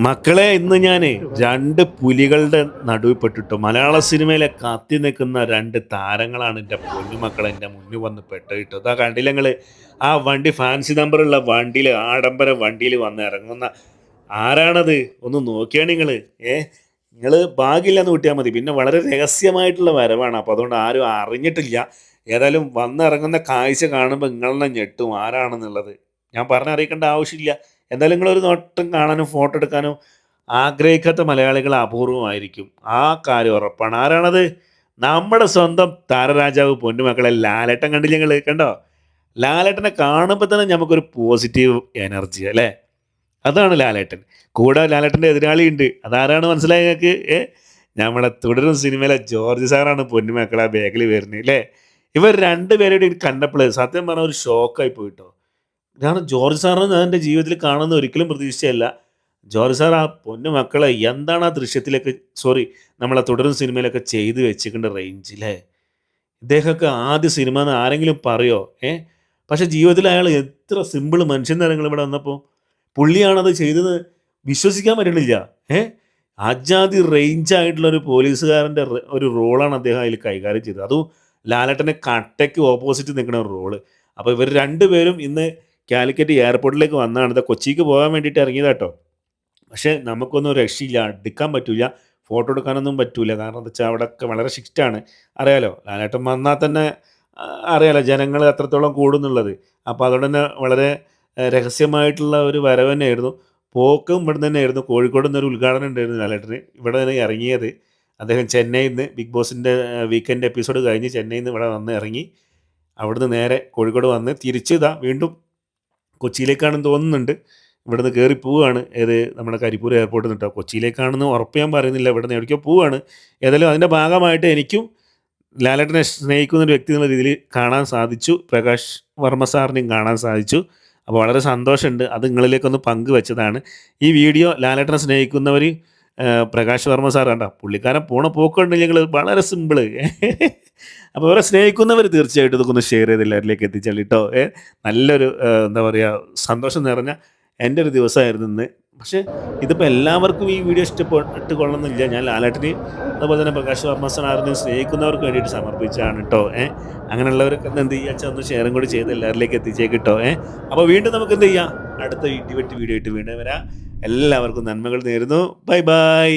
മക്കളെ ഇന്ന് ഞാൻ രണ്ട് പുലികളുടെ നടുവിൽ പെട്ടിട്ടു. മലയാള സിനിമയിലെ കത്തി നിൽക്കുന്ന രണ്ട് താരങ്ങളാണ് എൻ്റെ പൊന്നുമക്കളെ എൻ്റെ മുന്നിൽ വന്ന് പെട്ടിട്ടു. ഇതാ കണ്ടില്ല നിങ്ങൾ ആ വണ്ടി ഫാൻസി നമ്പറുള്ള വണ്ടിയിൽ ആഡംബര വണ്ടിയിൽ വന്ന് ഇറങ്ങുന്ന ആരാണത്? ഒന്ന് നോക്കിയാണ് നിങ്ങൾ. നിങ്ങൾ ഭാഗ്യമില്ലെന്ന് കൂട്ടിയാൽ മതി. പിന്നെ വളരെ രഹസ്യമായിട്ടുള്ള വരവാണ്. അപ്പോൾ അതുകൊണ്ട് ആരും അറിഞ്ഞിട്ടില്ല. ഏതായാലും വന്നിറങ്ങുന്ന കാഴ്ച കാണുമ്പോൾ നിങ്ങളെന്നെ ഞെട്ടും ആരാണെന്നുള്ളത്. ഞാൻ പറഞ്ഞറിയിക്കേണ്ട ആവശ്യമില്ല. എന്തായാലും നിങ്ങളൊരു നോട്ടം കാണാനും ഫോട്ടോ എടുക്കാനും ആഗ്രഹിക്കാത്ത മലയാളികൾ അപൂർവമായിരിക്കും. ആ കാര്യം ഉറപ്പാണ്. ആരാണത്? നമ്മുടെ സ്വന്തം താരരാജാവ് പൊന്നുമക്കളെ ലാലേട്ടൻ കണ്ടില്ലേ നിങ്ങൾ? കണ്ടോ? ലാലേട്ടനെ കാണുമ്പോൾ തന്നെ നമുക്കൊരു പോസിറ്റീവ് എനർജി അല്ലേ? അതാണ് ലാലേട്ടൻ. കൂടെ ലാലേട്ടൻ്റെ എതിരാളിയുണ്ട്. അതാരാണ് മനസ്സിലായി നിങ്ങൾക്ക്? നമ്മളെ തുടരും സിനിമയിലെ ജോർജ് സാറാണ് പൊന്നുമക്കളെ ബാക്കിൽ വരുന്നത് അല്ലേ? ഇവർ രണ്ടുപേരുടെയും കണ്ടപ്പോൾ സത്യം പറഞ്ഞാൽ ഒരു ഷോക്കായി പോയിട്ടോ. കാരണം ജോർജ് സാറിനെ ഞാൻ എൻ്റെ ജീവിതത്തിൽ കാണുമെന്ന് ഒരിക്കലും പ്രതീക്ഷിച്ചതല്ല. ജോർജ് സാർ ആ പൊന്നു മക്കളെ എന്താണ് ആ ദൃശ്യത്തിലൊക്കെ നമ്മളെ തുടരും സിനിമയിലൊക്കെ ചെയ്ത് വെച്ചിരിക്കേണ്ട റേഞ്ച് ല്ലേ? ഇദ്ദേഹമൊക്കെ ആദ്യ സിനിമ എന്ന് ആരെങ്കിലും പറയോ? പക്ഷേ ജീവിതത്തിൽ അയാൾ എത്ര സിമ്പിൾ മനുഷ്യനാണ് നിങ്ങൾ ഇവിടെ വന്നപ്പോൾ. പുള്ളിയാണത് ചെയ്തത് വിശ്വസിക്കാൻ പറ്റണില്ല. അജാതി റേഞ്ചായിട്ടുള്ള ഒരു പോലീസുകാരൻ്റെ ഒരു റോളാണ് അദ്ദേഹം അതിൽ കൈകാര്യം ചെയ്തത്. അതും ലാലേട്ടൻ്റെ കട്ടയ്ക്ക് ഓപ്പോസിറ്റ് നിൽക്കുന്ന ഒരു റോള്. അപ്പോൾ ഇവർ രണ്ടുപേരും ഇന്ന് കാലിക്കറ്റ് എയർപോർട്ടിലേക്ക് വന്നതാണ്. ഇത് കൊച്ചിക്ക് പോകാൻ വേണ്ടിയിട്ട് ഇറങ്ങിയതാട്ടോ. പക്ഷേ നമുക്കൊന്നും രക്ഷയില്ല. എടുക്കാൻ പറ്റില്ല. ഫോട്ടോ എടുക്കാനൊന്നും പറ്റില്ല. കാരണം എന്താ വെച്ചാൽ അവിടെയൊക്കെ വളരെ സ്ട്രിക്റ്റാണ്. അറിയാലോ ലാലേട്ടൻ വന്നാൽ തന്നെ അറിയാലോ ജനങ്ങൾ എത്രത്തോളം കൂടുന്നുള്ളത്. അപ്പോൾ അതുകൊണ്ട് തന്നെ വളരെ രഹസ്യമായിട്ടുള്ള ഒരു വരവ് തന്നെയായിരുന്നു. പോക്കും ഇവിടെ തന്നെയായിരുന്നു. കോഴിക്കോട് നിന്നൊരു ഉദ്ഘാടനം ഉണ്ടായിരുന്നു ലാലേട്ടന്. ഇവിടെ നിന്ന് ഇറങ്ങിയത്. അദ്ദേഹം ചെന്നൈയിൽ നിന്ന് ബിഗ് ബോസിൻ്റെ വീക്കെൻഡ് എപ്പിസോഡ് കഴിഞ്ഞ് ചെന്നൈയിൽ നിന്ന് ഇവിടെ വന്ന് ഇറങ്ങി. അവിടുന്ന് നേരെ കോഴിക്കോട് വന്ന് തിരിച്ച് വീണ്ടും കൊച്ചിയിലേക്കാണെന്ന് തോന്നുന്നുണ്ട്. ഇവിടുന്ന് കയറി പോവുകയാണ്. നമ്മുടെ കരിപ്പൂർ എയർപോർട്ടിൽ നിന്ന് കേട്ടോ. കൊച്ചിയിലേക്കാണെന്ന് ഉറപ്പ് ഞാൻ പറയുന്നില്ല. ഇവിടുന്ന് എവിടേക്കോ പോവുകയാണ്. ഏതായാലും അതിൻ്റെ ഭാഗമായിട്ട് എനിക്കും ലാലേട്ടനെ സ്നേഹിക്കുന്ന ഒരു വ്യക്തി എന്നുള്ള രീതിയിൽ കാണാൻ സാധിച്ചു. പ്രകാശ് വർമ്മ സാറിനെയും കാണാൻ സാധിച്ചു. അപ്പോൾ വളരെ സന്തോഷമുണ്ട്. അത് നിങ്ങളിലേക്കൊന്ന് പങ്കുവെച്ചതാണ്. ഈ വീഡിയോ ലാലേട്ടനെ സ്നേഹിക്കുന്നവർ പ്രകാശ് വർമ്മ സാർ കണ്ട പുള്ളിക്കാരൻ പോണ പോക്കുണ്ടെങ്കിൽ വളരെ സിമ്പിള്. അപ്പോൾ അവരെ സ്നേഹിക്കുന്നവർ തീർച്ചയായിട്ടും ഇതൊക്കെ ഒന്ന് ഷെയർ ചെയ്ത് എല്ലാവരിലേക്ക് എത്തിച്ചാൽ കേട്ടോ. നല്ലൊരു എന്താ പറയുക സന്തോഷം നിറഞ്ഞ എൻ്റെ ഒരു ദിവസമായിരുന്നു ഇന്ന്. പക്ഷേ ഇതിപ്പോൾ എല്ലാവർക്കും ഈ വീഡിയോ ഇഷ്ടപ്പെട്ട് കൊള്ളണമെന്നില്ല. ഞാൻ ലാലേട്ടനെയും അതുപോലെ തന്നെ പ്രകാശ് വർമ്മ സാറിനെയും സ്നേഹിക്കുന്നവർക്ക് വേണ്ടിയിട്ട് സമർപ്പിച്ചാണ് കേട്ടോ. അങ്ങനെയുള്ളവരൊക്കെ എന്ത് ചെയ്യുക ഒന്ന് ഷെയറും കൂടി ചെയ്ത് എല്ലാവരിലേക്ക് എത്തിച്ചേക്ക് കേട്ടോ. അപ്പോൾ വീണ്ടും നമുക്ക് എന്ത് ചെയ്യാം, അടുത്ത ഇടിവെട്ടി വീഡിയോ ആയിട്ട് വീണ്ടും വരാം. എല്ലാവർക്കും നന്മകൾ നേരുന്നു. Bye bye.